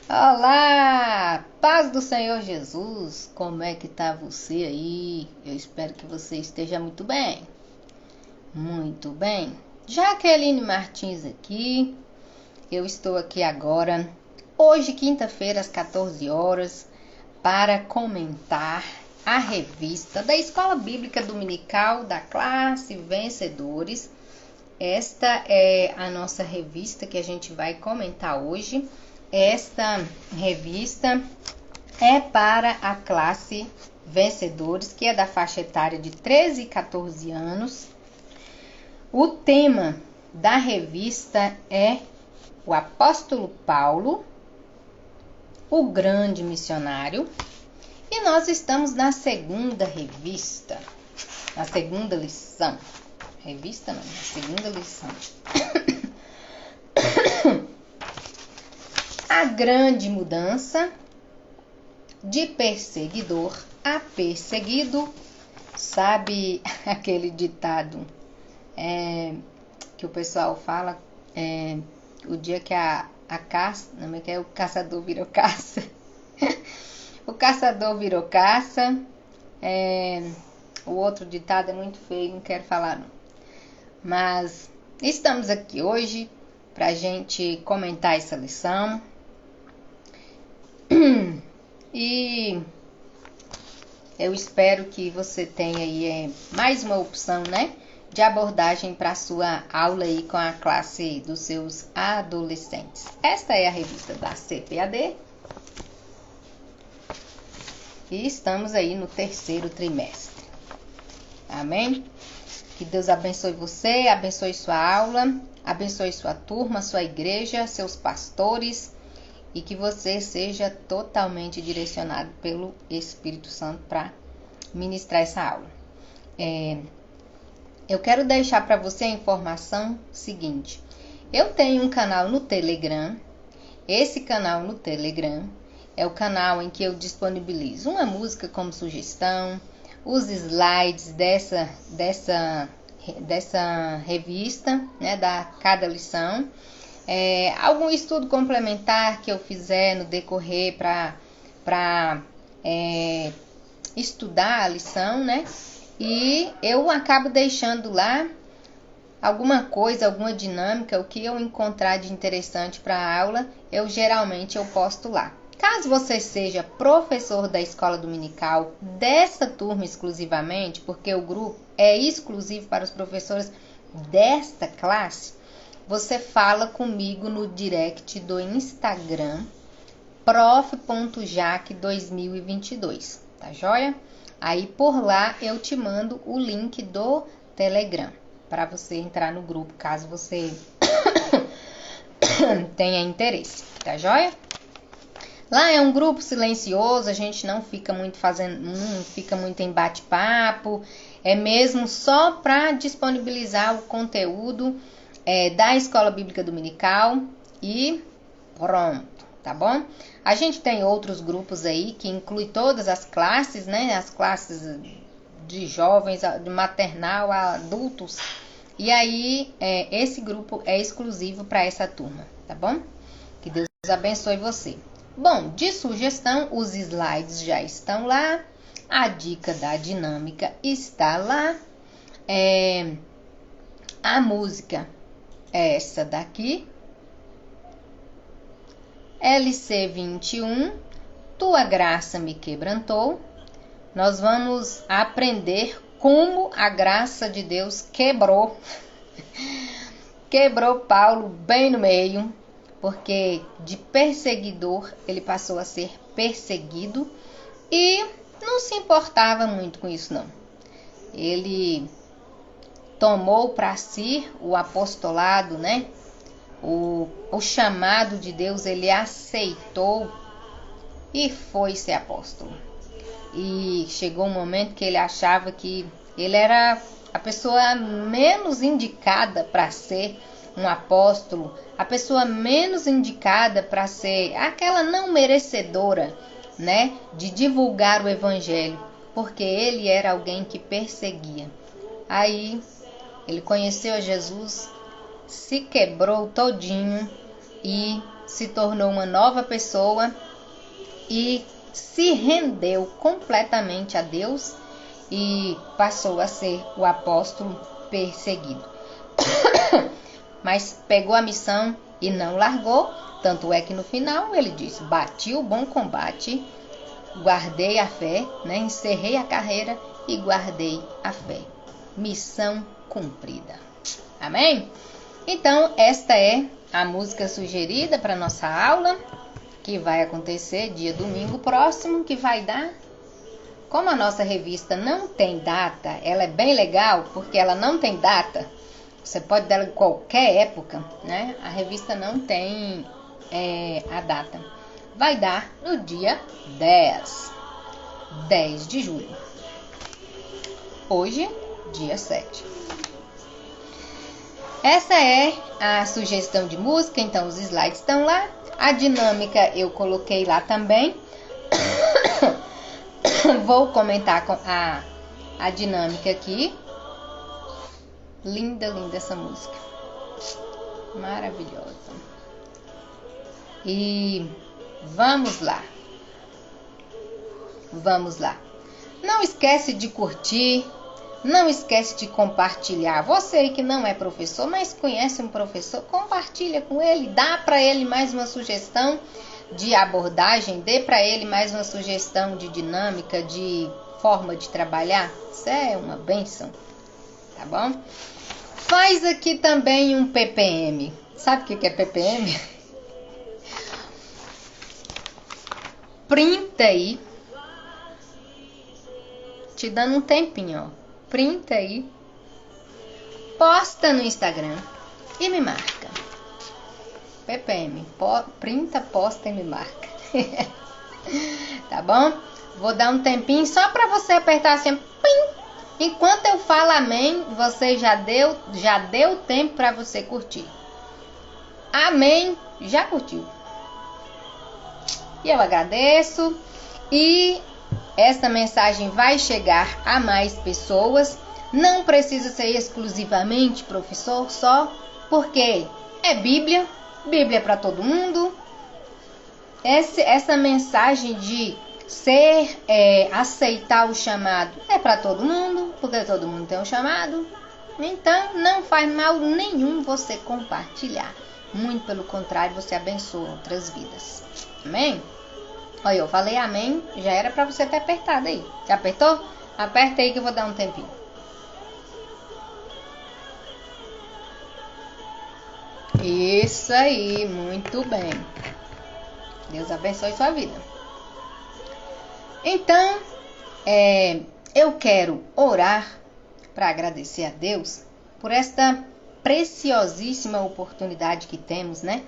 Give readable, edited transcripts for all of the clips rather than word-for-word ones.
Olá, paz do Senhor Jesus, como é que tá você aí? Eu espero que você esteja muito bem. Muito bem. Jaqueline Martins aqui. Eu estou aqui agora, hoje quinta-feira às 14 horas, para comentar a revista da Escola Bíblica Dominical da Classe Vencedores. Esta é a nossa revista que a gente vai comentar hoje. Esta revista é para a classe Vencedores, que é da faixa etária de 13 e 14 anos. O tema da revista é o apóstolo Paulo, o grande missionário. E nós estamos na segunda revista, na segunda lição. Revista não, na segunda lição. A grande mudança de perseguidor a perseguido. Sabe aquele ditado que o pessoal fala, o dia que a caça, não é que é o caçador virou caça. O caçador virou caça. O outro ditado é muito feio, não quero falar não. Mas estamos aqui hoje para a gente comentar essa lição. E eu espero que você tenha aí mais uma opção, né, de abordagem para a sua aula aí com a classe dos seus adolescentes. Esta é a revista da CPAD. E estamos aí no terceiro trimestre. Amém? Que Deus abençoe você, abençoe sua aula, abençoe sua turma, sua igreja, seus pastores. E que você seja totalmente direcionado pelo Espírito Santo para ministrar essa aula. Eu quero deixar para você a informação seguinte. Eu tenho um canal no Telegram. Esse canal no Telegram é o canal em que eu disponibilizo uma música como sugestão, os slides dessa revista, né, da cada lição. Algum estudo complementar que eu fizer no decorrer para estudar a lição, né? E eu acabo deixando lá alguma coisa, alguma dinâmica, o que eu encontrar de interessante para a aula, geralmente eu posto lá. Caso você seja professor da escola dominical, dessa turma exclusivamente, porque o grupo é exclusivo para os professores desta classe, você fala comigo no direct do Instagram, prof.jaque2022, tá joia? Aí por lá eu te mando o link do Telegram, para você entrar no grupo, caso você tenha interesse, tá joia? Lá é um grupo silencioso, a gente não fica muito em bate-papo, é mesmo só para disponibilizar o conteúdo da Escola Bíblica Dominical e pronto, tá bom? A gente tem outros grupos aí que inclui todas as classes, né? As classes de jovens, de maternal a adultos. E aí, esse grupo é exclusivo para essa turma, tá bom? Que Deus abençoe você. Bom, de sugestão, os slides já estão lá. A dica da dinâmica está lá. A música é essa daqui. LC21, Tua Graça Me Quebrantou. Nós vamos aprender como a graça de Deus quebrou Paulo bem no meio, porque de perseguidor ele passou a ser perseguido e não se importava muito com isso não. Ele tomou para si o apostolado, né? O chamado de Deus, ele aceitou e foi ser apóstolo. E chegou um momento que ele achava que ele era a pessoa menos indicada para ser um apóstolo, a pessoa menos indicada para ser aquela não merecedora, né, de divulgar o evangelho, porque ele era alguém que perseguia. Aí ele conheceu a Jesus, se quebrou todinho e se tornou uma nova pessoa e se rendeu completamente a Deus e passou a ser o apóstolo perseguido. Mas pegou a missão e não largou, tanto é que no final ele diz: bati o bom combate, guardei a fé, né? Encerrei a carreira e guardei a fé. Missão cumprida. Amém? Então, esta é a música sugerida para nossa aula, que vai acontecer dia domingo próximo, que vai dar. Como a nossa revista não tem data, ela é bem legal, porque ela não tem data. Você pode dar em qualquer época, né? A revista não tem a data. Vai dar no dia 10 de julho. Hoje, dia 7. Essa é a sugestão de música, então os slides estão lá. A dinâmica eu coloquei lá também. Vou comentar a dinâmica aqui. Linda, linda essa música. Maravilhosa. E vamos lá. Vamos lá. Não esquece de curtir. Não esquece de compartilhar. Você aí que não é professor, mas conhece um professor, compartilha com ele. Dá para ele mais uma sugestão de abordagem. Dê para ele mais uma sugestão de dinâmica, de forma de trabalhar. Isso é uma bênção. Tá bom? Faz aqui também um PPM. Sabe o que é PPM? Printa aí. Te dando um tempinho, ó. Printa aí. Posta no Instagram e me marca. PPM. Printa, posta e me marca. Tá bom? Vou dar um tempinho só para você apertar assim. Pim. Enquanto eu falo amém, você já deu tempo para você curtir. Amém, já curtiu. E eu agradeço. E esta mensagem vai chegar a mais pessoas. Não precisa ser exclusivamente professor só, porque é Bíblia. Bíblia é para todo mundo. Essa mensagem de aceitar o chamado é para todo mundo, porque todo mundo tem um chamado. Então não faz mal nenhum você compartilhar. Muito pelo contrário, você abençoa outras vidas. Amém? Olha, eu falei amém, já era para você ter apertado aí. Já apertou? Aperta aí que eu vou dar um tempinho. Isso aí, muito bem. Deus abençoe sua vida. Então, eu quero orar para agradecer a Deus por esta preciosíssima oportunidade que temos, né?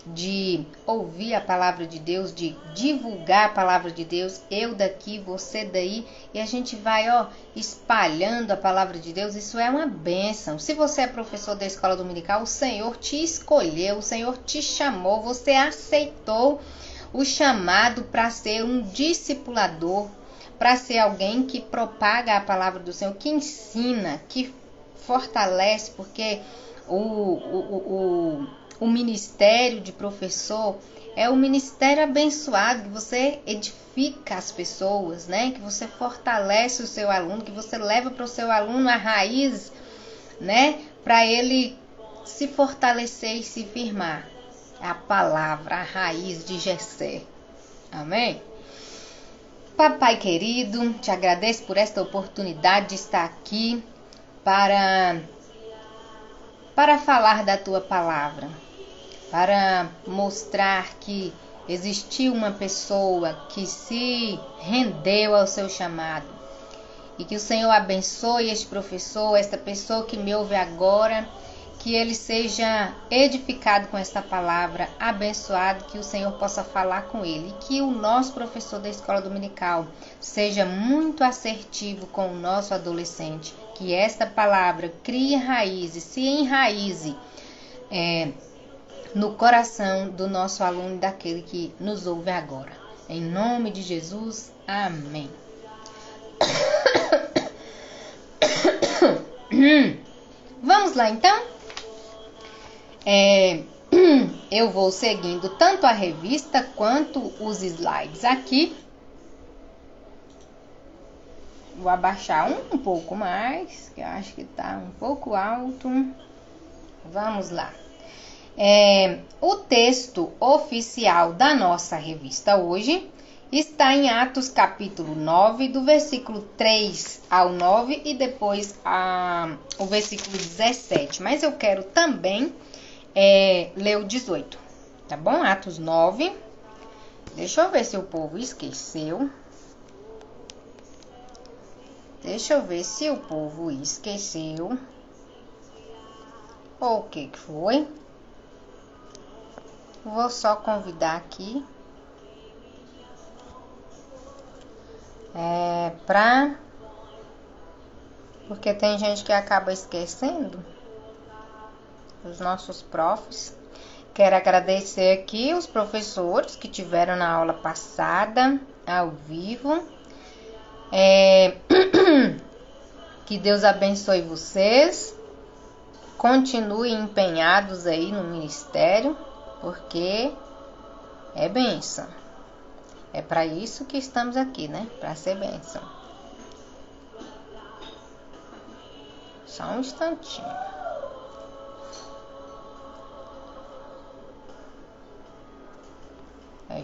De ouvir a palavra de Deus, de divulgar a palavra de Deus, eu daqui, você daí, e a gente vai, espalhando a palavra de Deus. Isso é uma bênção. Se você é professor da escola dominical, o Senhor te escolheu, o Senhor te chamou, você aceitou o chamado para ser um discipulador, para ser alguém que propaga a palavra do Senhor, que ensina, que fortalece, porque o ministério de professor é um ministério abençoado, que você edifica as pessoas, né? Que você fortalece o seu aluno, que você leva para o seu aluno a raiz, né? Para ele se fortalecer e se firmar. A palavra, a raiz de Jessé. Amém? Papai querido, te agradeço por esta oportunidade de estar aqui para falar da tua palavra, para mostrar que existiu uma pessoa que se rendeu ao seu chamado, e que o Senhor abençoe este professor, esta pessoa que me ouve agora, que ele seja edificado com esta palavra, abençoado, que o Senhor possa falar com ele, e que o nosso professor da escola dominical seja muito assertivo com o nosso adolescente, que esta palavra crie raízes, se enraize no coração do nosso aluno e daquele que nos ouve agora. Em nome de Jesus, amém. Vamos lá então? eu vou seguindo tanto a revista quanto os slides aqui. Vou abaixar um pouco mais, que eu acho que tá um pouco alto. Vamos lá. O texto oficial da nossa revista hoje está em Atos capítulo 9, do versículo 3 ao 9 e depois o versículo 17. Mas eu quero também ler o 18, tá bom? Atos 9. Deixa eu ver se o povo esqueceu. Ou o que foi? Vou só convidar aqui. Porque tem gente que acaba esquecendo. Os nossos profs. Quero agradecer aqui os professores que tiveram na aula passada, ao vivo. Que Deus abençoe vocês. Continuem empenhados aí no ministério, porque é bênção. É para isso que estamos aqui, né? Para ser bênção. Só um instantinho.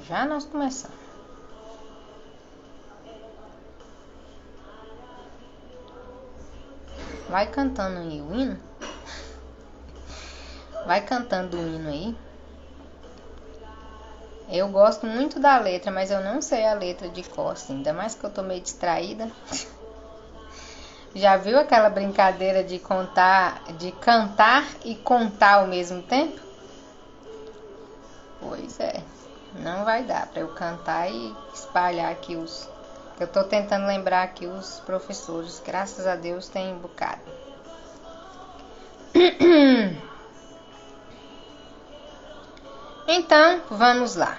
Já nós começamos. Vai cantando aí o hino. Vai cantando o hino aí. Eu gosto muito da letra, mas eu não sei a letra de cor, assim. Ainda mais que eu tô meio distraída. Já viu aquela brincadeira de cantar e contar ao mesmo tempo? Pois é. Não vai dar para eu cantar e espalhar aqui os... Eu tô tentando lembrar aqui os professores. Graças a Deus tem um bocado. Então, vamos lá.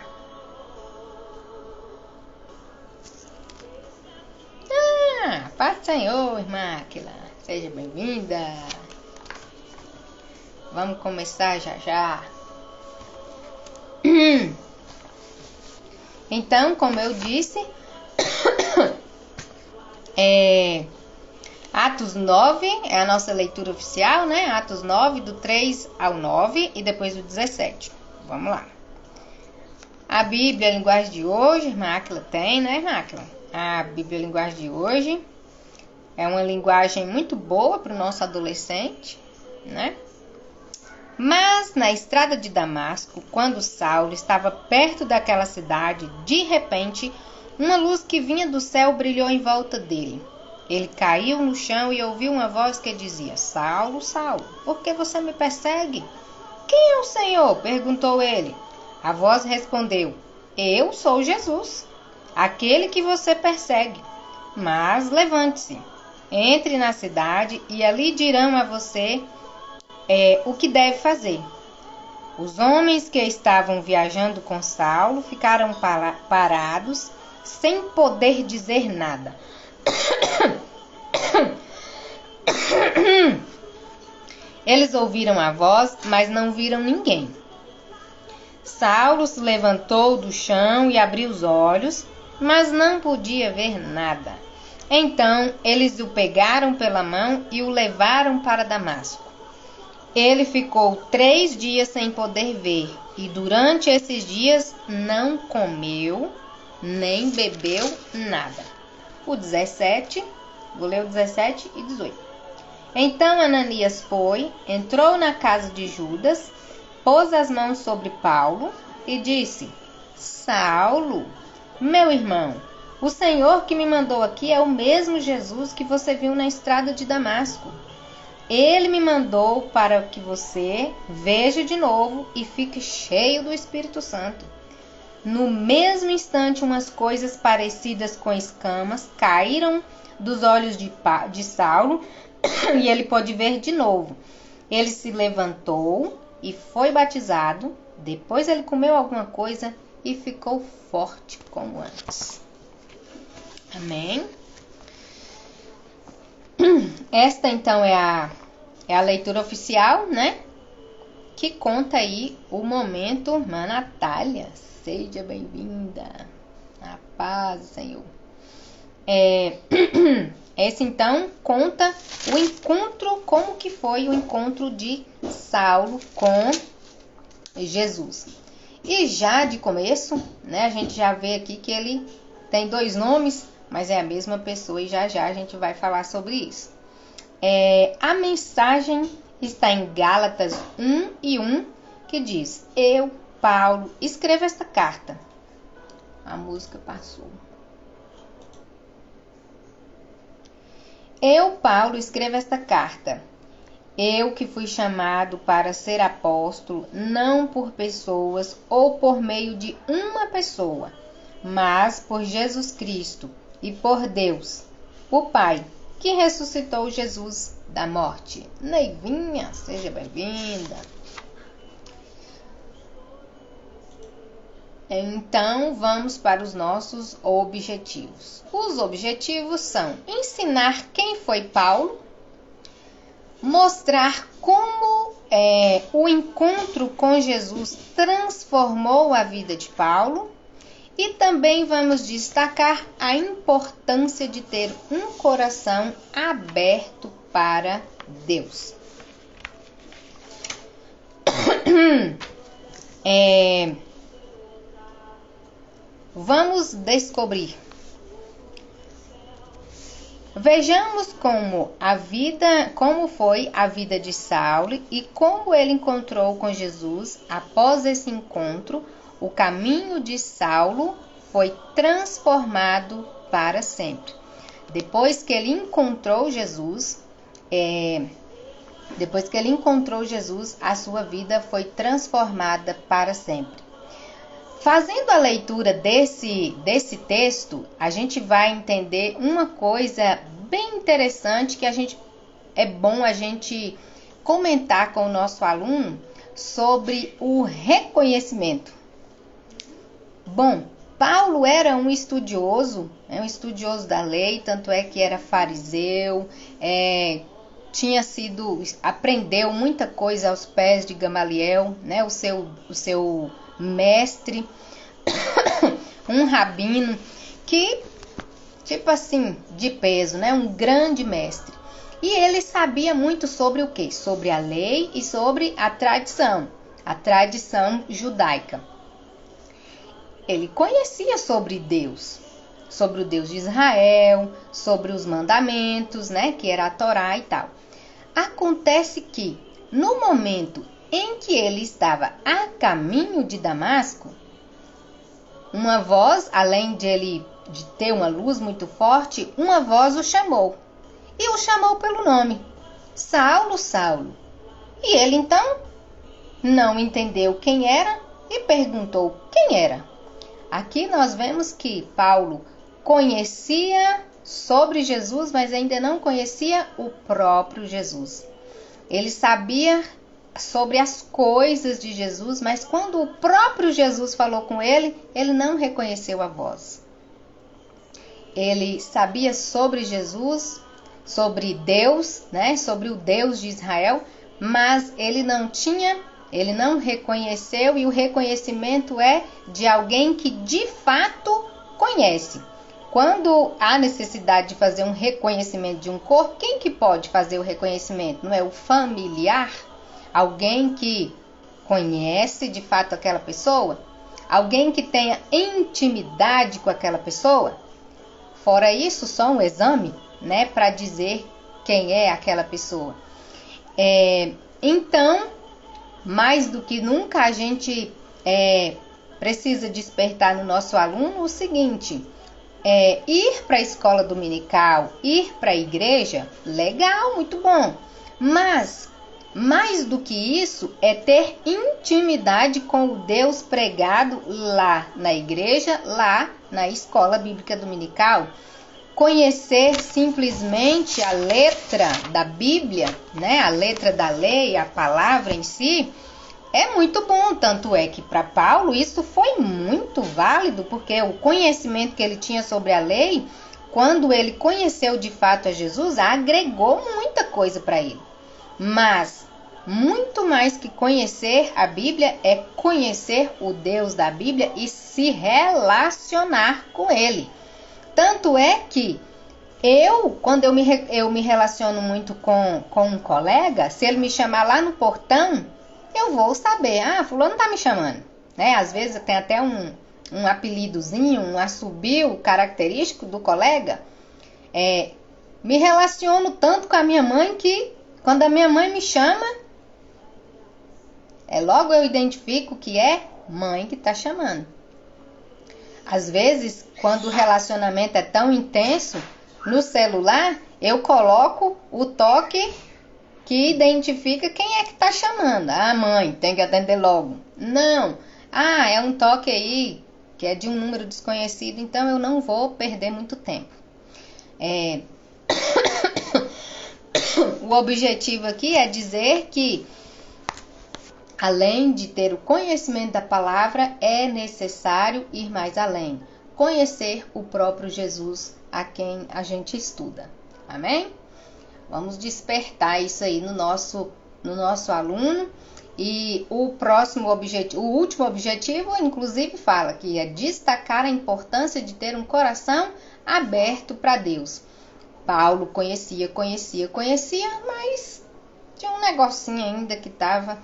Paz do Senhor, irmã Aquila. Seja bem-vinda. Vamos começar já. Então, como eu disse, Atos 9 é a nossa leitura oficial, né? Atos 9, do 3 ao 9 e depois do 17. Vamos lá. A Bíblia, a linguagem de hoje, irmã Aquila tem, né, irmã Aquila? A Bíblia, a linguagem de hoje é uma linguagem muito boa para o nosso adolescente, né? Mas na estrada de Damasco, quando Saulo estava perto daquela cidade, de repente, uma luz que vinha do céu brilhou em volta dele. Ele caiu no chão e ouviu uma voz que dizia: Saulo, Saulo, por que você me persegue? Quem é o Senhor? Perguntou ele. A voz respondeu: Eu sou Jesus, aquele que você persegue. Mas levante-se, entre na cidade e ali dirão a você o que deve fazer. Os homens que estavam viajando com Saulo ficaram parados, sem poder dizer nada. Eles ouviram a voz, mas não viram ninguém. Saulo se levantou do chão e abriu os olhos, mas não podia ver nada. Então eles o pegaram pela mão e o levaram para Damasco. Ele ficou 3 dias sem poder ver, e durante esses dias não comeu, nem bebeu nada. O 17, vou ler o 17 e 18. Então Ananias foi, entrou na casa de Judas, pôs as mãos sobre Paulo e disse: Saulo, meu irmão, o Senhor que me mandou aqui é o mesmo Jesus que você viu na estrada de Damasco. Ele me mandou para que você veja de novo e fique cheio do Espírito Santo. No mesmo instante, umas coisas parecidas com escamas caíram dos olhos de Saulo e ele pôde ver de novo. Ele se levantou e foi batizado. Depois ele comeu alguma coisa e ficou forte como antes. Amém? Esta então é a leitura oficial, né? que conta aí o momento. Irmã Natália, seja bem-vinda. A paz, Senhor. Esse então conta o encontro, como que foi o encontro de Saulo com Jesus. E já de começo, né, a gente já vê aqui que ele tem 2 nomes, mas é a mesma pessoa, e já a gente vai falar sobre isso. A mensagem está em Gálatas 1:1, que diz: Eu, Paulo, escrevo esta carta. A música passou. Eu, Paulo, escrevo esta carta. Eu que fui chamado para ser apóstolo, não por pessoas ou por meio de uma pessoa, mas por Jesus Cristo e por Deus, o Pai, que ressuscitou Jesus da morte. Neivinha, seja bem-vinda. Então, vamos para os nossos objetivos. Os objetivos são ensinar quem foi Paulo, mostrar como o encontro com Jesus transformou a vida de Paulo, e também vamos destacar a importância de ter um coração aberto para Deus. Vamos descobrir. Vejamos como foi a vida de Saulo e como ele encontrou com Jesus. Após esse encontro, o caminho de Saulo foi transformado para sempre. Depois que ele encontrou Jesus, a sua vida foi transformada para sempre. Fazendo a leitura desse texto, a gente vai entender uma coisa bem interessante que é bom a gente comentar com o nosso aluno sobre o reconhecimento. Bom, Paulo era um estudioso da lei, tanto é que era fariseu, aprendeu muita coisa aos pés de Gamaliel, né, o seu mestre, um rabino que, tipo assim, de peso, né? Um grande mestre. E ele sabia muito sobre o quê? Sobre a lei e sobre a tradição judaica. Ele conhecia sobre Deus, sobre o Deus de Israel, sobre os mandamentos, né? Que era a Torá e tal. Acontece que, no momento em que ele estava a caminho de Damasco, uma voz, além de ter uma luz muito forte, uma voz o chamou. E o chamou pelo nome: Saulo, Saulo. E ele então não entendeu quem era e perguntou quem era. Aqui nós vemos que Paulo conhecia sobre Jesus, mas ainda não conhecia o próprio Jesus. Ele sabia sobre as coisas de Jesus, mas quando o próprio Jesus falou com ele, ele não reconheceu a voz. Ele sabia sobre Jesus, sobre Deus, né, sobre o Deus de Israel, mas ele não reconheceu, e o reconhecimento é de alguém que de fato conhece. Quando há necessidade de fazer um reconhecimento de um corpo, quem que pode fazer o reconhecimento? Não é o familiar? Alguém que conhece de fato aquela pessoa? Alguém que tenha intimidade com aquela pessoa? Fora isso, só um exame, né, para dizer quem é aquela pessoa. Então, mais do que nunca, a gente precisa despertar no nosso aluno o seguinte: ir para a escola dominical, ir para a igreja, legal, muito bom, mas mais do que isso é ter intimidade com o Deus pregado lá na igreja, lá na escola bíblica dominical. Conhecer simplesmente a letra da Bíblia, né, a letra da lei, a palavra em si, é muito bom. Tanto é que para Paulo isso foi muito válido, porque o conhecimento que ele tinha sobre a lei, quando ele conheceu de fato a Jesus, agregou muita coisa para ele. Mas muito mais que conhecer a Bíblia, é conhecer o Deus da Bíblia e se relacionar com Ele. Tanto é que quando eu me relaciono muito com um colega, se ele me chamar lá no portão, eu vou saber, fulano tá me chamando, né? Às vezes tem até um apelidozinho, um assobio característico do colega. Me relaciono tanto com a minha mãe que quando a minha mãe me chama, logo eu identifico que é mãe que tá chamando. Às vezes, quando o relacionamento é tão intenso, no celular, eu coloco o toque que identifica quem é que tá chamando. Mãe, tem que atender logo. Não. É um toque aí que é de um número desconhecido, então eu não vou perder muito tempo. O objetivo aqui é dizer que, além de ter o conhecimento da palavra, é necessário ir mais além. Conhecer o próprio Jesus a quem a gente estuda. Amém? Vamos despertar isso aí no nosso aluno. E o último objetivo, inclusive, fala que é destacar a importância de ter um coração aberto para Deus. Paulo conhecia, mas tinha um negocinho ainda que estava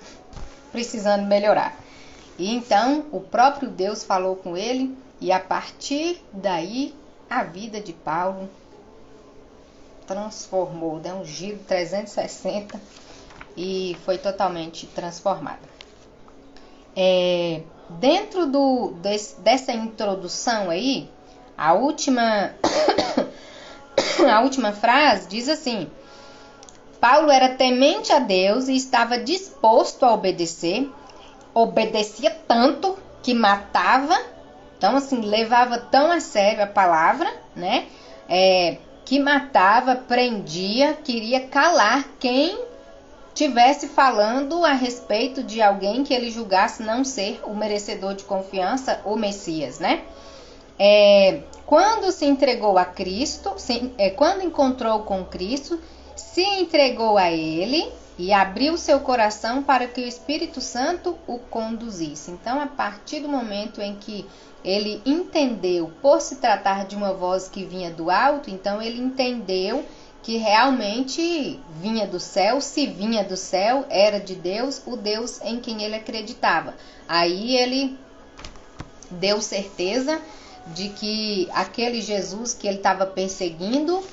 precisando melhorar. E então o próprio Deus falou com ele, e a partir daí a vida de Paulo transformou, deu um giro 360 e foi totalmente transformada. Dentro dessa introdução aí, a última frase diz assim: Paulo era temente a Deus e estava disposto a obedecer, obedecia tanto que matava, então assim, levava tão a sério a palavra, né? Que matava, prendia, queria calar quem tivesse falando a respeito de alguém que ele julgasse não ser o merecedor de confiança, o Messias, né? Quando se entregou a Cristo, quando encontrou com Cristo, se entregou a Ele e abriu seu coração para que o Espírito Santo o conduzisse. Então, a partir do momento em que ele entendeu, por se tratar de uma voz que vinha do alto, então ele entendeu que realmente vinha do céu. Se vinha do céu, era de Deus, o Deus em quem ele acreditava. Aí ele deu certeza de que aquele Jesus que ele estava perseguindo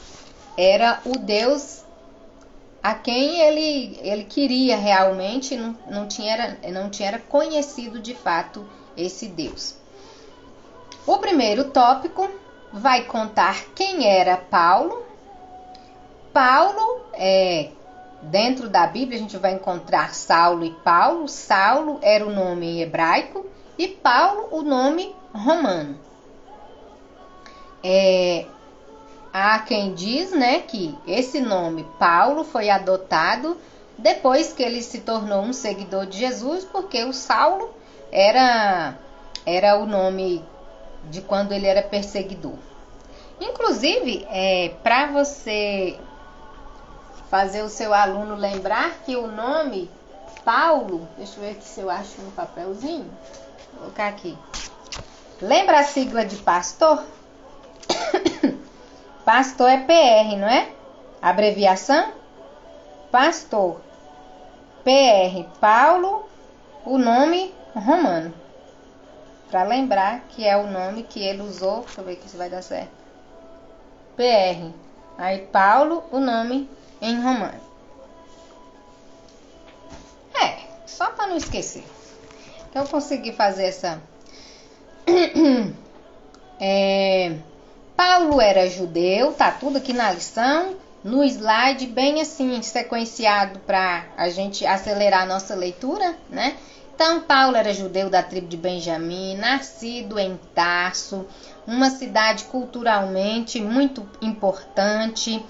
era o Deus a quem ele queria realmente, não tinha conhecido de fato esse Deus. O primeiro tópico vai contar quem era Paulo. Paulo, dentro da Bíblia a gente vai encontrar Saulo e Paulo. Saulo era o nome em hebraico e Paulo o nome romano. Há quem diz, né, que esse nome Paulo foi adotado depois que ele se tornou um seguidor de Jesus, porque o Saulo era o nome de quando ele era perseguidor. Inclusive, para você fazer o seu aluno lembrar que o nome Paulo, deixa eu ver aqui se eu acho um papelzinho, vou colocar aqui. Lembra a sigla de pastor? Pastor é PR, não é? Abreviação? Pastor. PR, Paulo, o nome romano. Para lembrar que é o nome que ele usou. Deixa eu ver aqui se vai dar certo. PR. Aí Paulo, o nome em romano. Só para não esquecer. Então eu consegui fazer essa... Paulo era judeu, tá tudo aqui na lição, no slide, bem assim, sequenciado para a gente acelerar a nossa leitura, né? Então, Paulo era judeu da tribo de Benjamim, nascido em Tarso, uma cidade culturalmente muito importante,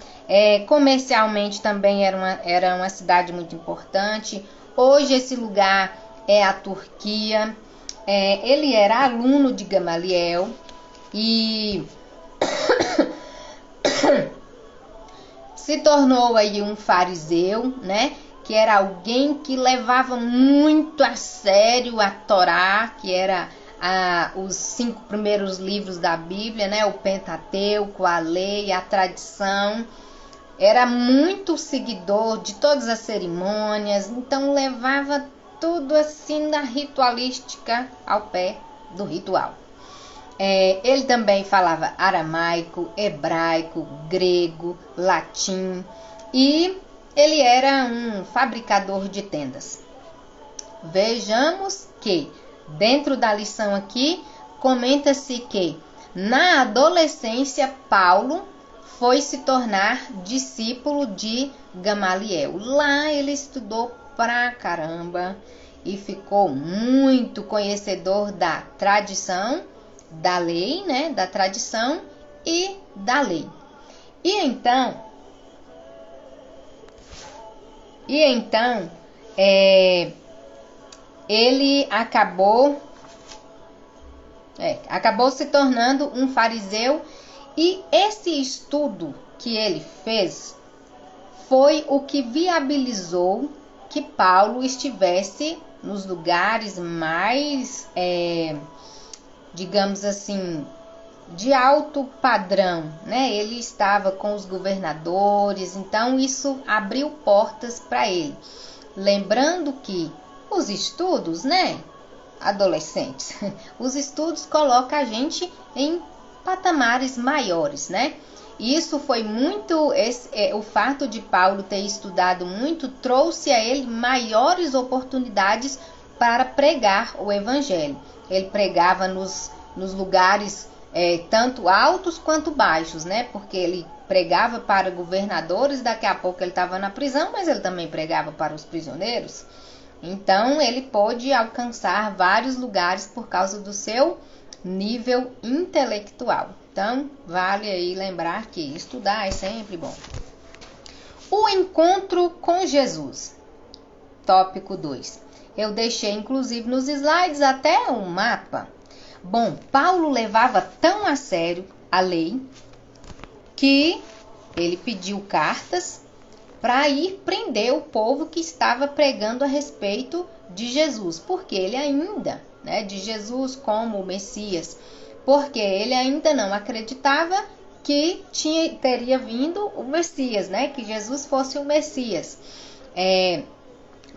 comercialmente também era uma cidade muito importante. Hoje esse lugar é a Turquia. Ele era aluno de Gamaliel e se tornou aí um fariseu, né? que era alguém que levava muito a sério a Torá, que era os 5 primeiros livros da Bíblia, né? O Pentateuco, a lei, a tradição. Era muito seguidor de todas as cerimônias, então levava tudo assim da ritualística ao pé do ritual. Ele também falava aramaico, hebraico, grego, latim, e ele era um fabricador de tendas. Vejamos que dentro da lição aqui comenta-se que na adolescência Paulo foi se tornar discípulo de Gamaliel. Lá ele estudou pra caramba e ficou muito conhecedor da tradição, da lei, né? Da tradição e da lei. E então ele acabou se tornando um fariseu, e esse estudo que ele fez foi o que viabilizou que Paulo estivesse nos lugares mais, digamos assim, de alto padrão, né? Ele estava com os governadores, então isso abriu portas para ele. Lembrando que os estudos, né, adolescentes, os estudos colocam a gente em patamares maiores, né? Isso foi muito, o fato de Paulo ter estudado muito trouxe a ele maiores oportunidades para pregar o evangelho. Ele pregava nos lugares tanto altos quanto baixos, né? Porque ele pregava para governadores, daqui a pouco ele estava na prisão, mas ele também pregava para os prisioneiros. Então ele pôde alcançar vários lugares por causa do seu nível intelectual. Então vale aí lembrar que estudar é sempre bom. O encontro com Jesus. Tópico 2. Eu deixei inclusive nos slides até um mapa. Bom, Paulo levava tão a sério a lei que ele pediu cartas para ir prender o povo que estava pregando a respeito de Jesus, porque ele ainda, né, de Jesus como o Messias, porque ele ainda não acreditava que teria vindo o Messias, né, que Jesus fosse o Messias.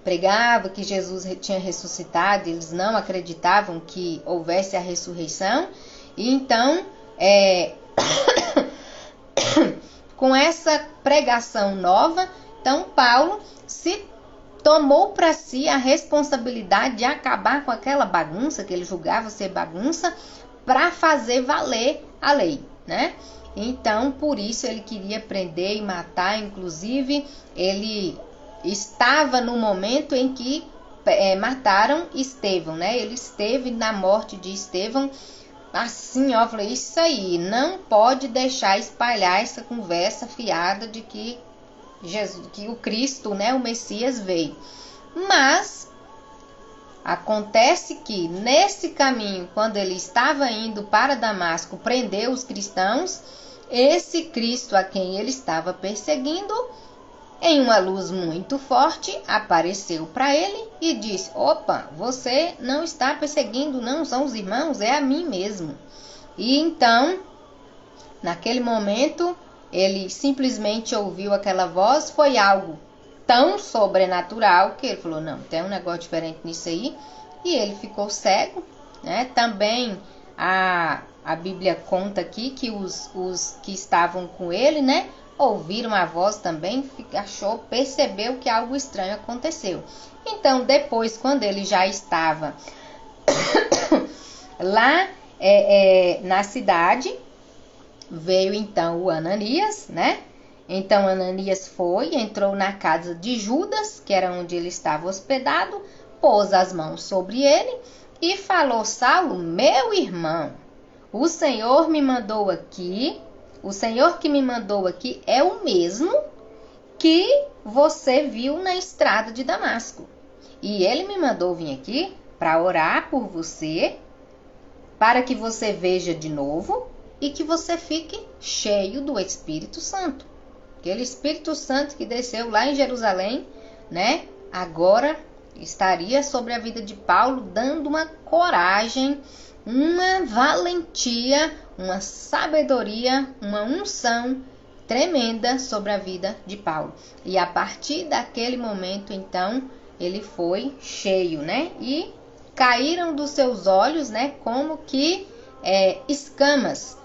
Pregava que Jesus tinha ressuscitado, eles não acreditavam que houvesse a ressurreição, e então, com essa pregação nova, então Paulo se tomou para si a responsabilidade de acabar com aquela bagunça que ele julgava ser bagunça, para fazer valer a lei, né? Então, por isso ele queria prender e matar. Inclusive, ele estava no momento em que mataram Estevão, né? Ele esteve na morte de Estevão. Assim, ó, falei, isso aí, não pode deixar espalhar essa conversa fiada de que o Cristo, né, o Messias veio. Mas acontece que nesse caminho, quando ele estava indo para Damasco prender os cristãos, esse Cristo a quem ele estava perseguindo, em uma luz muito forte, apareceu para ele e disse: opa, você não está perseguindo, não são os irmãos, é a mim mesmo. E então, naquele momento, ele simplesmente ouviu aquela voz, foi algo tão sobrenatural que ele falou: não, tem um negócio diferente nisso aí, e ele ficou cego, né? Também a Bíblia conta aqui que os que estavam com ele, né, ouviram a voz também, percebeu que algo estranho aconteceu. Então, depois, quando ele já estava lá na cidade, veio então o Ananias, né? Então Ananias entrou na casa de Judas, que era onde ele estava hospedado, pôs as mãos sobre ele e falou: Saulo, meu irmão, o Senhor que me mandou aqui é o mesmo que você viu na estrada de Damasco. E ele me mandou vir aqui para orar por você, para que você veja de novo e que você fique cheio do Espírito Santo. Aquele Espírito Santo que desceu lá em Jerusalém né, agora estaria sobre a vida de Paulo, dando uma coragem, uma valentia, uma sabedoria, uma unção tremenda sobre a vida de Paulo. E a partir daquele momento, então, ele foi cheio, né? E caíram dos seus olhos, né? Como que escamas.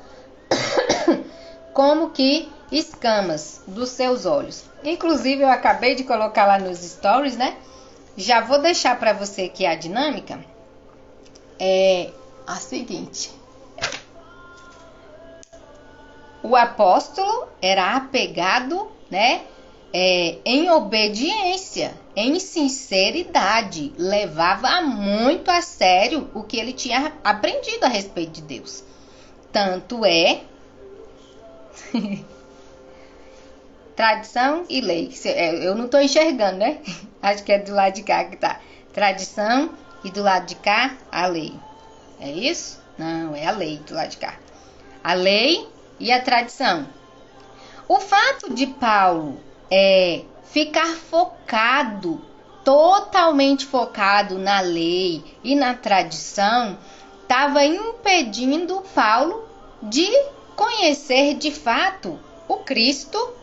Como que escamas dos seus olhos. Inclusive, eu acabei de colocar lá nos stories, né? Já vou deixar para você aqui a dinâmica. É a seguinte. O apóstolo era apegado, né? Em obediência, em sinceridade, levava muito a sério o que ele tinha aprendido a respeito de Deus. Tanto é tradição e lei. Eu não estou enxergando, né? Acho que é do lado de cá que tá. Tradição e do lado de cá a lei. É isso? Não, é a lei do lado de cá. A lei e a tradição. O fato de Paulo ficar focado, totalmente focado na lei e na tradição, estava impedindo Paulo de conhecer de fato o Cristo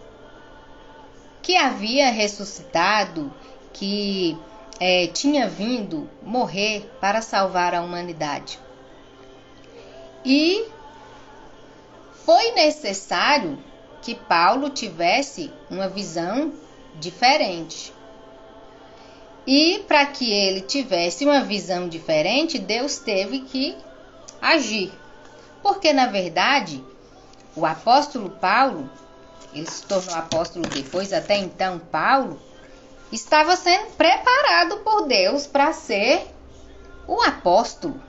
que havia ressuscitado, que tinha vindo morrer para salvar a humanidade. E foi necessário que Paulo tivesse uma visão diferente. E para que ele tivesse uma visão diferente, Deus teve que agir. Porque, na verdade, o apóstolo Paulo, ele se tornou apóstolo depois, até então Paulo, estava sendo preparado por Deus para ser o apóstolo.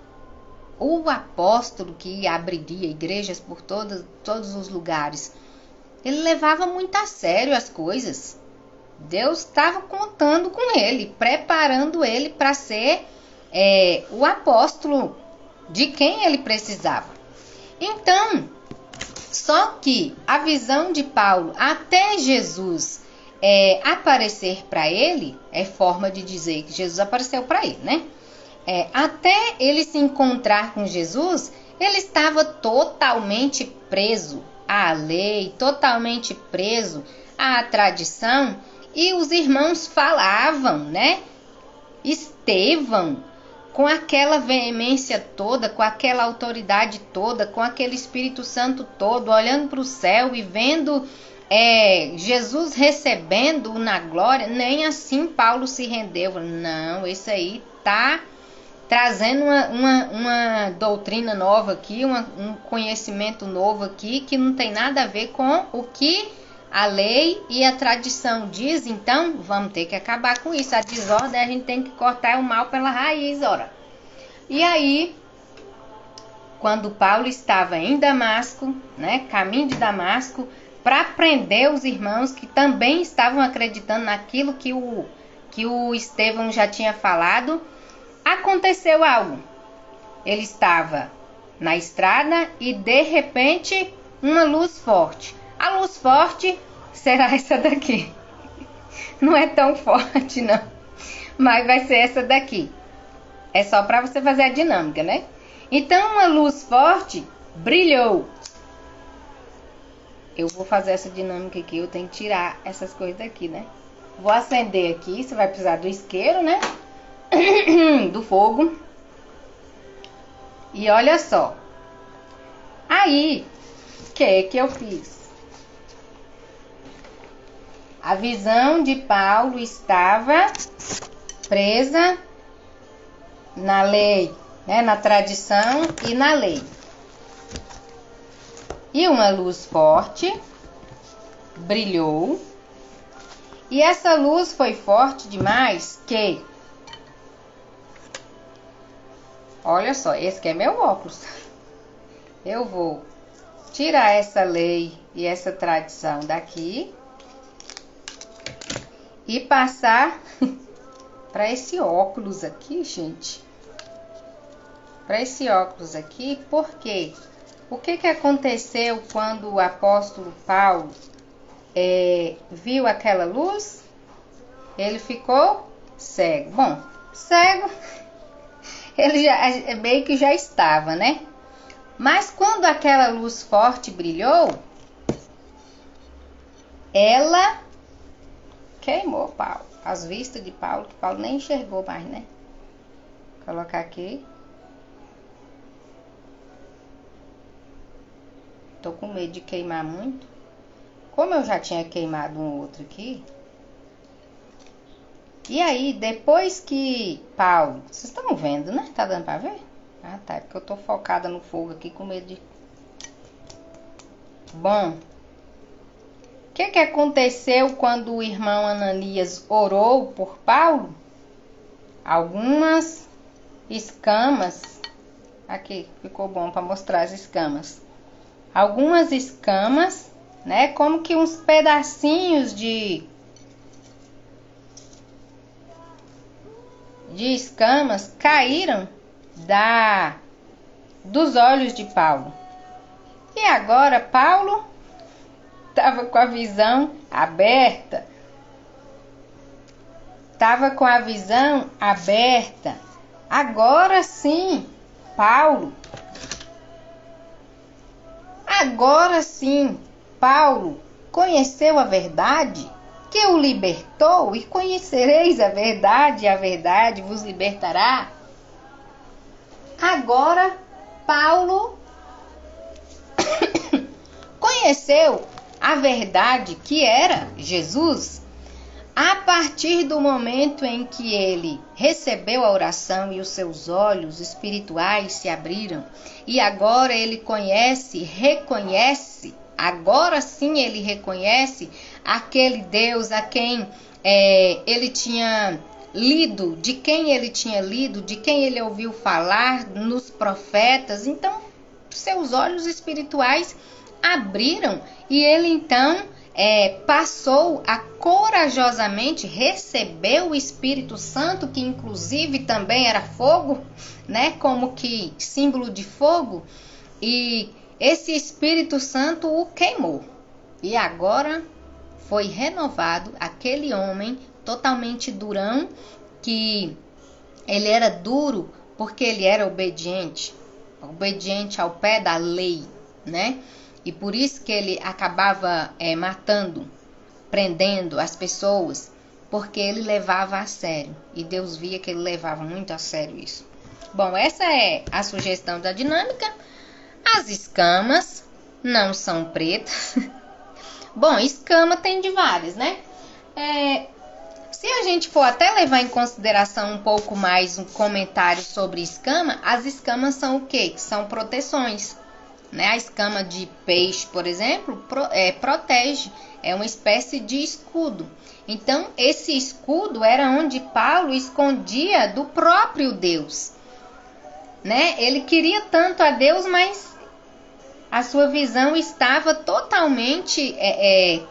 O apóstolo que abriria igrejas por todos os lugares. Ele levava muito a sério as coisas. Deus estava contando com ele, preparando ele para ser o apóstolo de quem ele precisava. Então, só que a visão de Paulo até Jesus aparecer para ele, é forma de dizer que Jesus apareceu para ele, né? Até ele se encontrar com Jesus, ele estava totalmente preso à lei, totalmente preso à tradição, e os irmãos falavam, né? Estevão, com aquela veemência toda, com aquela autoridade toda, com aquele Espírito Santo todo, olhando para o céu e vendo Jesus recebendo na glória, nem assim Paulo se rendeu. Não, isso aí tá trazendo uma doutrina nova aqui, um conhecimento novo aqui, que não tem nada a ver com o que a lei e a tradição diz. Então, vamos ter que acabar com isso. A desordem, a gente tem que cortar o mal pela raiz, ora. E aí, quando Paulo estava em Damasco, né, caminho de Damasco, para prender os irmãos que também estavam acreditando naquilo que o Estevão já tinha falado, aconteceu algo. Ele estava na estrada e de repente uma luz forte. A luz forte será essa daqui. Não é tão forte não, mas vai ser essa daqui. É só para você fazer a dinâmica, né? Então uma luz forte brilhou. Eu vou fazer essa dinâmica aqui, eu tenho que tirar essas coisas daqui, né? Vou acender aqui, você vai precisar do isqueiro, né? Do fogo. E olha só. Aí, o que eu fiz? A visão de Paulo estava presa na lei, né, na tradição e na lei. E uma luz forte brilhou. E essa luz foi forte demais que... Olha só, esse aqui é meu óculos. Eu vou tirar essa lei e essa tradição daqui e passar para esse óculos aqui, gente. Para esse óculos aqui, por quê? O que aconteceu quando o apóstolo Paulo viu aquela luz? ele ficou cego. Bom, cego ele já, meio que já estava, né? Mas quando aquela luz forte brilhou, ela queimou Paulo. As vistas de Paulo, que Paulo nem enxergou mais, né? Vou colocar aqui. Tô com medo de queimar muito. Como eu já tinha queimado um outro aqui. E aí, depois que Paulo... Vocês estão vendo, né? Tá dando pra ver? Ah, tá. É porque eu tô focada no fogo aqui com medo de... Bom. O que aconteceu quando o irmão Ananias orou por Paulo? Algumas escamas... Aqui, ficou bom para mostrar as escamas. Algumas escamas, né? Como que uns pedacinhos de escamas caíram dos olhos de Paulo. E agora Paulo estava com a visão aberta. Agora sim, Paulo conheceu a verdade que o libertou, e conhecereis a verdade, e a verdade vos libertará. Agora Paulo conheceu a verdade que era Jesus. A partir do momento em que ele recebeu a oração e os seus olhos espirituais se abriram, e agora ele reconhece, agora sim ele reconhece aquele Deus a quem ele tinha lido, de quem ele tinha lido, de quem ele ouviu falar nos profetas. Então, seus olhos espirituais abriram e ele então passou a corajosamente receber o Espírito Santo, que inclusive também era fogo, né? Como que símbolo de fogo. E esse Espírito Santo o queimou. E agora foi renovado aquele homem totalmente durão, que ele era duro porque ele era obediente ao pé da lei, né? E por isso que ele acabava matando, prendendo as pessoas, porque ele levava a sério. E Deus via que ele levava muito a sério isso. Bom, essa é a sugestão da dinâmica. As escamas não são pretas. Bom, escama tem de várias, né? Se a gente for até levar em consideração um pouco mais um comentário sobre escama, as escamas são o quê? São proteções. Né? A escama de peixe, por exemplo, protege, é uma espécie de escudo. Então, esse escudo era onde Paulo escondia do próprio Deus. Né? Ele queria tanto a Deus, mas a sua visão estava totalmente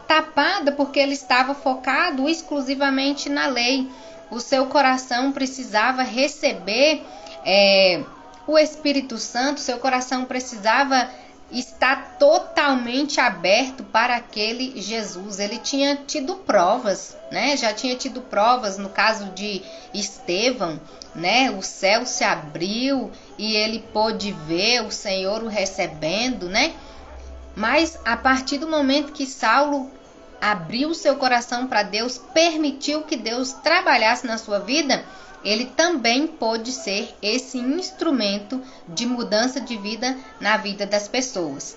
tapada, porque ele estava focado exclusivamente na lei. O seu coração precisava receber o Espírito Santo, seu coração precisava estar totalmente aberto para aquele Jesus. Ele tinha tido provas, né? Já tinha tido provas no caso de Estevão, né? O céu se abriu e ele pôde ver o Senhor o recebendo, né? Mas a partir do momento que Saulo abriu seu coração para Deus, permitiu que Deus trabalhasse na sua vida, ele também pôde ser esse instrumento de mudança de vida na vida das pessoas.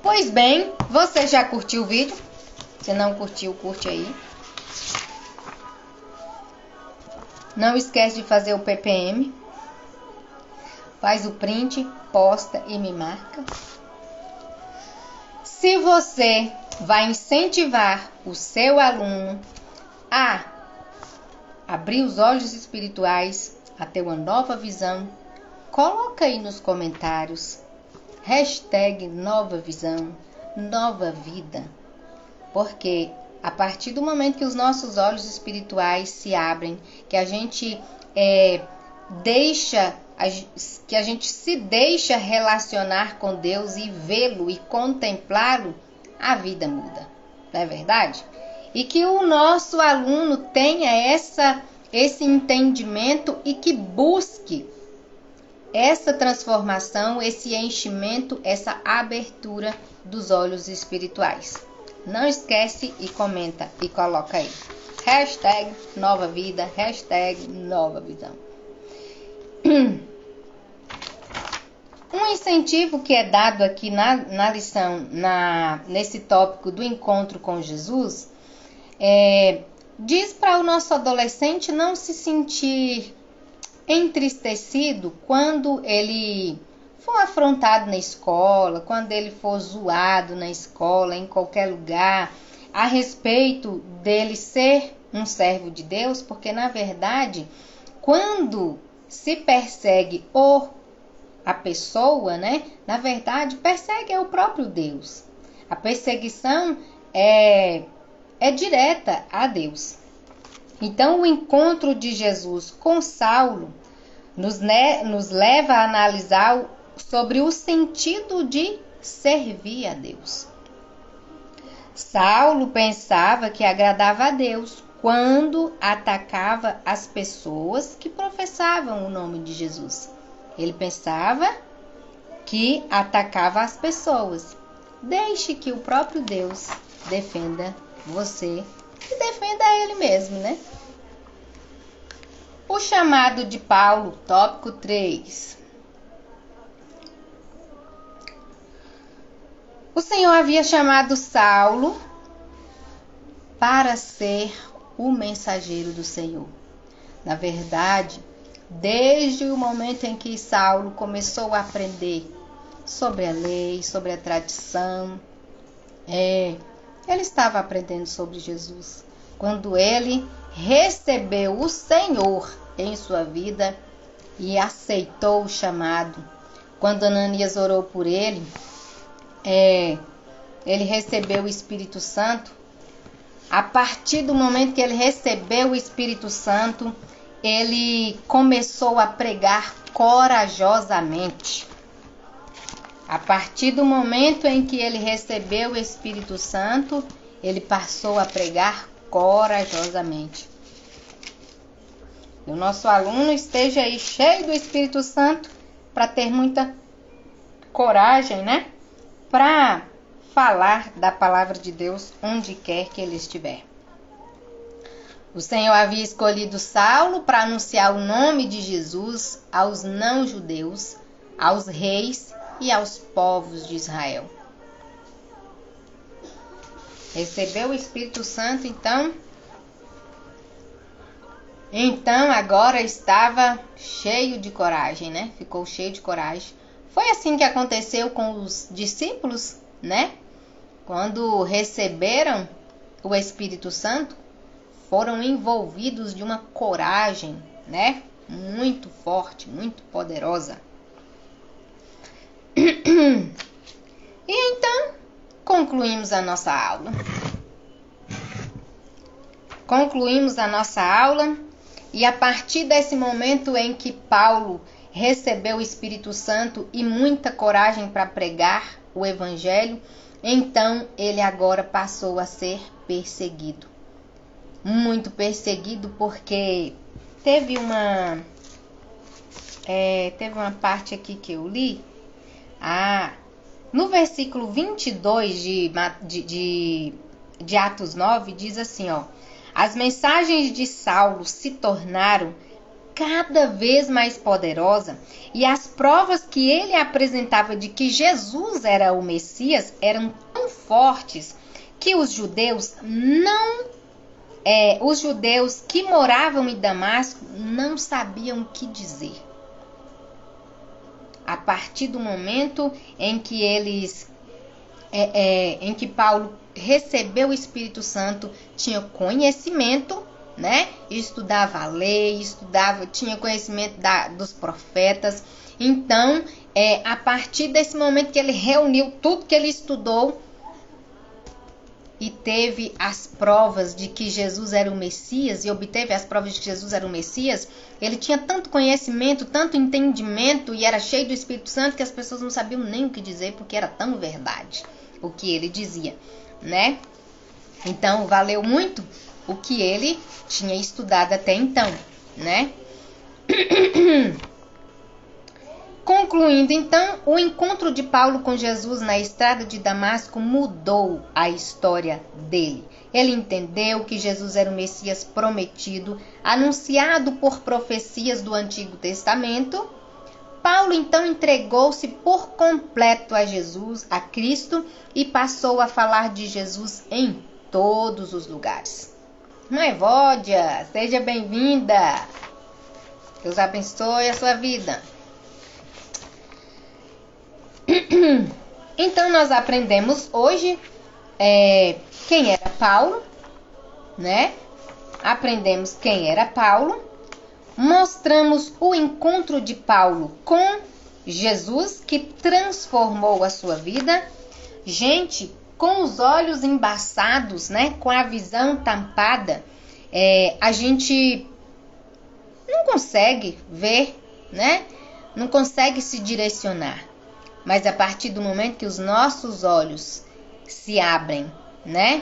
Pois bem, você já curtiu o vídeo? Se não curtiu, curte aí. Não esquece de fazer o PPM. Faz o print, posta e me marca. Se você vai incentivar o seu aluno a abrir os olhos espirituais, a ter uma nova visão, coloca aí nos comentários #nova visão, nova vida, porque a partir do momento que os nossos olhos espirituais se abrem, que a gente se deixa relacionar com Deus e vê-lo e contemplá-lo, a vida muda. não é verdade? E que o nosso aluno tenha esse entendimento e que busque essa transformação, esse enchimento, essa abertura dos olhos espirituais. Não esquece e comenta e coloca aí. Hashtag nova vida, hashtag nova visão. Um incentivo que é dado aqui na lição, nesse tópico do encontro com Jesus, diz para o nosso adolescente não se sentir entristecido quando ele for afrontado na escola, quando ele for zoado na escola, em qualquer lugar, a respeito dele ser um servo de Deus, porque na verdade, quando se persegue a pessoa, né? Na verdade, persegue o próprio Deus. A perseguição é direta a Deus. Então, o encontro de Jesus com Saulo nos leva a analisar sobre o sentido de servir a Deus. Saulo pensava que agradava a Deus quando atacava as pessoas que professavam o nome de Jesus. Ele pensava que atacava as pessoas. Deixe que o próprio Deus defenda você e defenda ele mesmo, né? O chamado de Paulo, tópico 3. O Senhor havia chamado Saulo para ser o mensageiro do Senhor. Na verdade, desde o momento em que Saulo começou a aprender sobre a lei, sobre a tradição, ele estava aprendendo sobre Jesus. Quando ele recebeu o Senhor em sua vida e aceitou o chamado, quando Ananias orou por ele, ele recebeu o Espírito Santo. A partir do momento que ele recebeu o Espírito Santo, ele começou a pregar corajosamente. A partir do momento em que ele recebeu o Espírito Santo, ele passou a pregar corajosamente. E o nosso aluno esteja aí cheio do Espírito Santo para ter muita coragem, né? Para falar da palavra de Deus onde quer que ele estiver. O Senhor havia escolhido Saulo para anunciar o nome de Jesus aos não-judeus, aos reis e aos povos de Israel. Recebeu o Espírito Santo, então agora estava cheio de coragem, né? Ficou cheio de coragem. Foi assim que aconteceu com os discípulos, né? Quando receberam o Espírito Santo, foram envolvidos de uma coragem, né? Muito forte, muito poderosa. E então, concluímos a nossa aula. E a partir desse momento em que Paulo recebeu o Espírito Santo e muita coragem para pregar o Evangelho, então ele agora passou a ser perseguido. Muito perseguido, porque teve uma parte aqui que eu li. No versículo 22 de Atos 9, diz assim, as mensagens de Saulo se tornaram cada vez mais poderosas e as provas que ele apresentava de que Jesus era o Messias eram tão fortes que os judeus que moravam em Damasco não sabiam o que dizer. A partir do momento em que em que Paulo recebeu o Espírito Santo, tinha conhecimento, né? Estudava a lei, tinha conhecimento dos profetas. Então, a partir desse momento que ele reuniu tudo que ele estudou e teve as provas de que Jesus era o Messias, e obteve as provas de que Jesus era o Messias, ele tinha tanto conhecimento, tanto entendimento, e era cheio do Espírito Santo, que as pessoas não sabiam nem o que dizer, porque era tão verdade o que ele dizia, né? Então, valeu muito o que ele tinha estudado até então, né? Concluindo, então, o encontro de Paulo com Jesus na estrada de Damasco mudou a história dele. Ele entendeu que Jesus era o Messias prometido, anunciado por profecias do Antigo Testamento. Paulo, então, entregou-se por completo a Jesus, a Cristo, e passou a falar de Jesus em todos os lugares. Mãe Vódia, seja bem-vinda. Deus abençoe a sua vida. Então, nós aprendemos hoje quem era Paulo, né? Aprendemos quem era Paulo. Mostramos o encontro de Paulo com Jesus, que transformou a sua vida. Gente, com os olhos embaçados, né? Com a visão tampada, a gente não consegue ver, né? Não consegue se direcionar. Mas a partir do momento que os nossos olhos se abrem, né?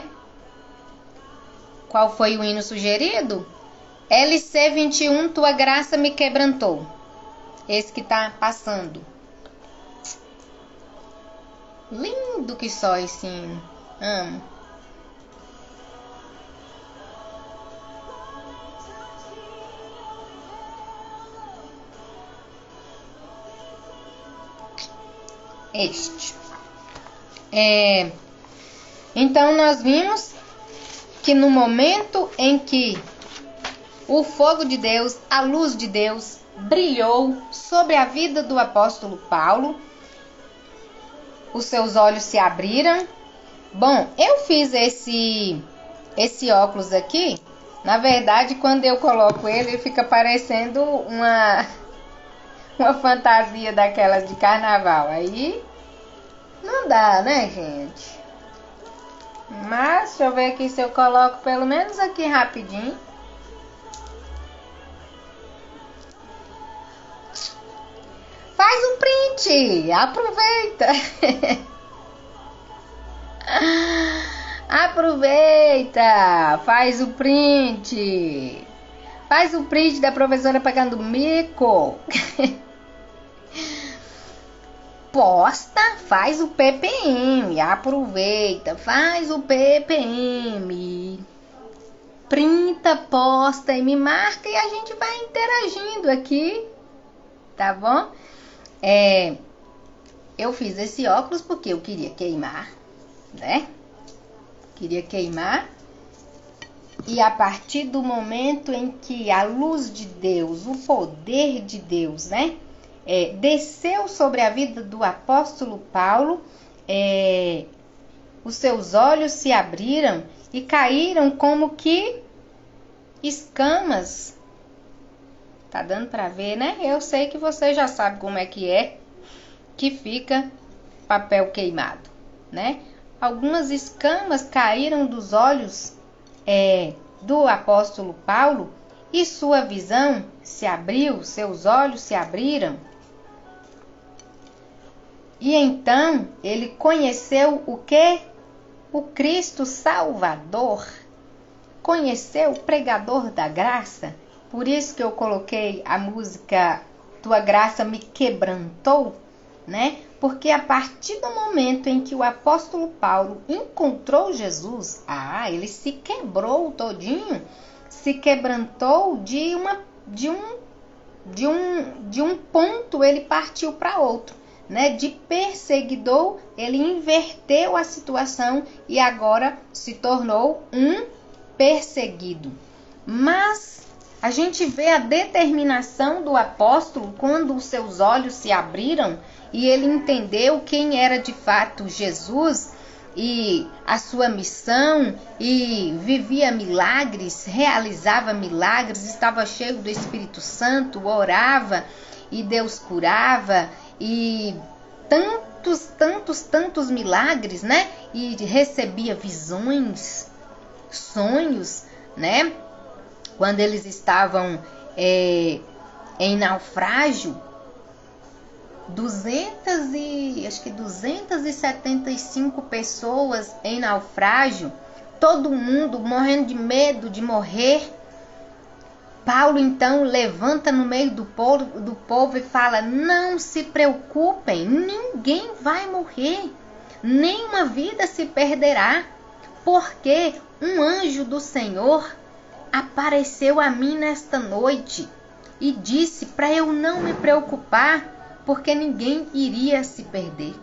Qual foi o hino sugerido? LC 21, tua graça me quebrantou. Esse que tá passando. Lindo que só esse hino. Amo. Então nós vimos que no momento em que o fogo de Deus, a luz de Deus brilhou sobre a vida do apóstolo Paulo, os seus olhos se abriram. Bom, eu fiz esse óculos aqui. Na verdade, quando eu coloco ele fica parecendo uma fantasia daquelas de carnaval. Aí não dá, né, gente? Mas deixa eu ver aqui se eu coloco pelo menos aqui rapidinho. Faz um print, aproveita. Aproveita, faz o print. Faz o print da professora pagando mico. Posta, faz o PPM, aproveita, faz o PPM. Printa, posta e me marca e a gente vai interagindo aqui, tá bom? Eu fiz esse óculos porque eu queria queimar, né? Queria queimar. E a partir do momento em que a luz de Deus, o poder de Deus, né? Desceu sobre a vida do apóstolo Paulo, os seus olhos se abriram e caíram como que escamas. Tá dando pra ver, né? Eu sei que você já sabe como é que fica papel queimado, né? Algumas escamas caíram dos olhos do apóstolo Paulo e sua visão se abriu, seus olhos se abriram. E então ele conheceu o quê? O Cristo Salvador. Conheceu o pregador da graça. Por isso que eu coloquei a música Tua Graça Me Quebrantou, né? Porque a partir do momento em que o apóstolo Paulo encontrou Jesus, ele se quebrou todinho, se quebrantou de um ponto, ele partiu para outro, né? De perseguidor, ele inverteu a situação e agora se tornou um perseguido. Mas a gente vê a determinação do apóstolo quando os seus olhos se abriram e ele entendeu quem era de fato Jesus e a sua missão, e vivia milagres, realizava milagres, estava cheio do Espírito Santo, orava e Deus curava, e tantos milagres, né? E recebia visões, sonhos, né? Quando eles estavam em naufrágio, 275 pessoas em naufrágio, todo mundo morrendo de medo de morrer. Paulo então levanta no meio do povo e fala: não se preocupem, ninguém vai morrer, nenhuma vida se perderá, porque um anjo do Senhor apareceu a mim nesta noite e disse para eu não me preocupar, porque ninguém iria se perder.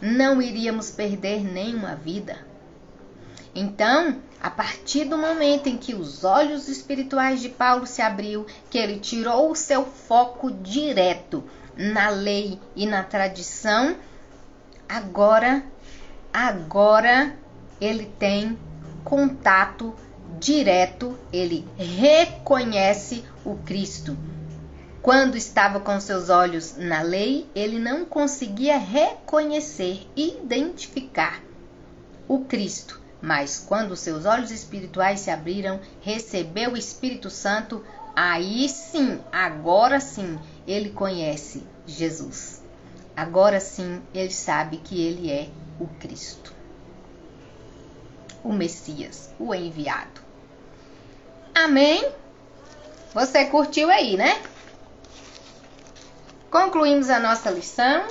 Não iríamos perder nenhuma vida. Então, a partir do momento em que os olhos espirituais de Paulo se abriu, que ele tirou o seu foco direto na lei e na tradição, agora ele tem contato direto, ele reconhece o Cristo. Quando estava com seus olhos na lei, ele não conseguia reconhecer, identificar o Cristo. Mas quando seus olhos espirituais se abriram, recebeu o Espírito Santo, aí sim, agora sim, ele conhece Jesus. Agora sim, ele sabe que ele é o Cristo, o Messias, o enviado. Amém? Você curtiu aí, né? Concluímos a nossa lição.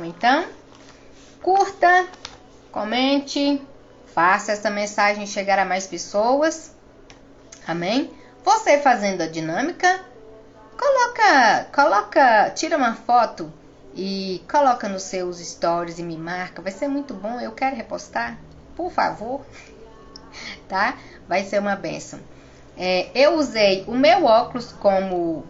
Então. Curta, comente, faça essa mensagem chegar a mais pessoas. Amém? Você fazendo a dinâmica, tira uma foto e coloca nos seus stories e me marca. Vai ser muito bom, eu quero repostar, por favor. Tá? Vai ser uma bênção. Eu usei o meu óculos como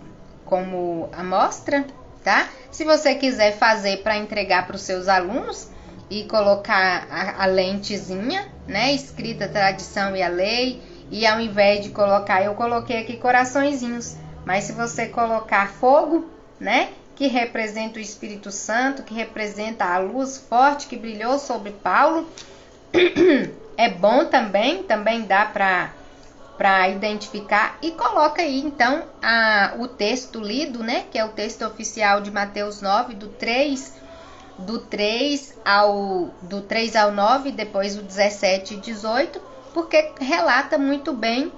amostra, tá? Se você quiser fazer para entregar para os seus alunos e colocar a lentezinha, né, escrita tradição e a lei, e ao invés de colocar, eu coloquei aqui coraçõezinhos, mas se você colocar fogo, né, que representa o Espírito Santo, que representa a luz forte que brilhou sobre Paulo, é bom também dá para identificar, e coloca aí então o texto lido, né, que é o texto oficial de Mateus 9, do 3 ao 9, depois o 17 e 18, porque relata muito bem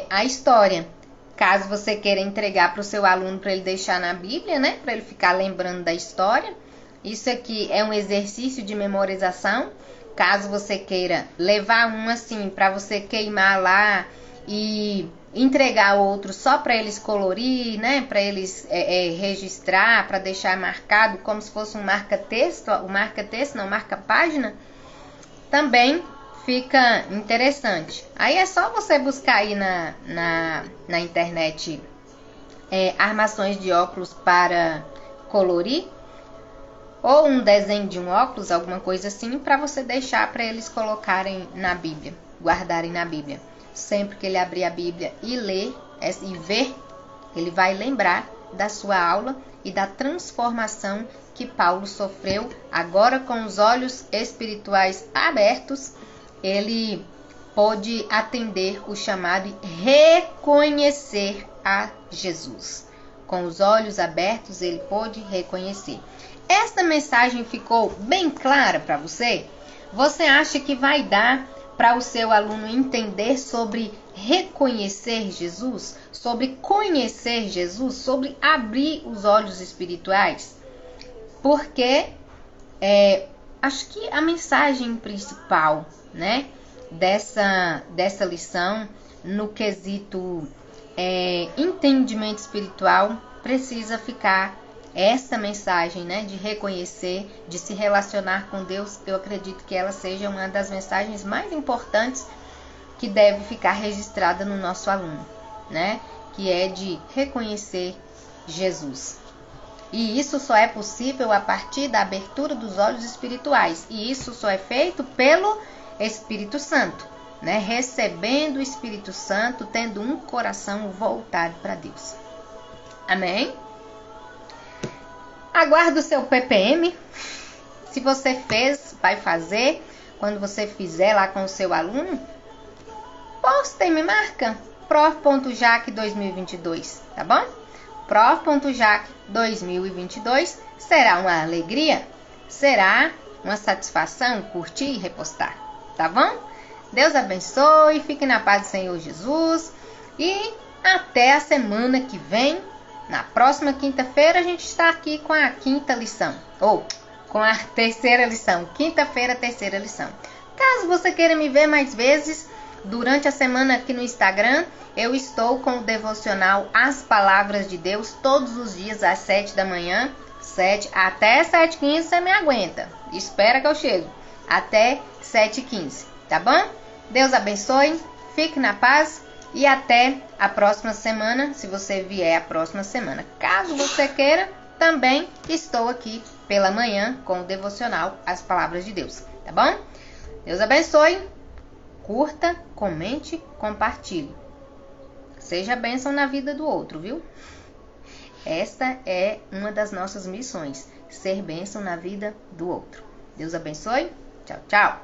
a história. Caso você queira entregar para o seu aluno para ele deixar na Bíblia, né, para ele ficar lembrando da história, isso aqui é um exercício de memorização. Caso você queira levar um assim para você queimar lá e entregar outro só para eles colorir, né, para eles registrar, para deixar marcado como se fosse um marca-texto, marca-página, também fica interessante. Aí é só você buscar aí na internet armações de óculos para colorir, ou um desenho de um óculos, alguma coisa assim, para você deixar para eles colocarem na Bíblia, guardarem na Bíblia. Sempre que ele abrir a Bíblia e ler e ver, ele vai lembrar da sua aula e da transformação que Paulo sofreu. Agora, com os olhos espirituais abertos, ele pôde atender o chamado e reconhecer a Jesus. Com os olhos abertos, ele pôde reconhecer. Esta mensagem ficou bem clara para você? Você acha que vai dar para o seu aluno entender sobre reconhecer Jesus, sobre conhecer Jesus, sobre abrir os olhos espirituais? Porque acho que a mensagem principal, né, dessa lição, no quesito entendimento espiritual, precisa ficar essa mensagem, né, de reconhecer, de se relacionar com Deus. Eu acredito que ela seja uma das mensagens mais importantes que deve ficar registrada no nosso aluno, né, que é de reconhecer Jesus. E isso só é possível a partir da abertura dos olhos espirituais, e isso só é feito pelo Espírito Santo, né, recebendo o Espírito Santo, tendo um coração voltado para Deus. Amém? Aguardo o seu PPM. Se você fez, vai fazer. Quando você fizer lá com o seu aluno, posta e me marca. prof.jac 2022, tá bom? prof.jac 2022 será uma alegria. Será uma satisfação curtir e repostar, tá bom? Deus abençoe, fique na paz do Senhor Jesus e até a semana que vem. Na próxima quinta-feira a gente está aqui com a quinta lição, ou com a terceira lição, quinta-feira, terceira lição. Caso você queira me ver mais vezes, durante a semana aqui no Instagram, eu estou com o devocional As Palavras de Deus, todos os dias às 7 da manhã, até 7h15 você me aguenta, espera que eu chego, até 7h15, tá bom? Deus abençoe, fique na paz e até a próxima semana, se você vier a próxima semana. Caso você queira, também estou aqui pela manhã com o devocional As Palavras de Deus, tá bom? Deus abençoe, curta, comente, compartilhe. Seja bênção na vida do outro, viu? Esta é uma das nossas missões, ser bênção na vida do outro. Deus abençoe. Tchau, tchau.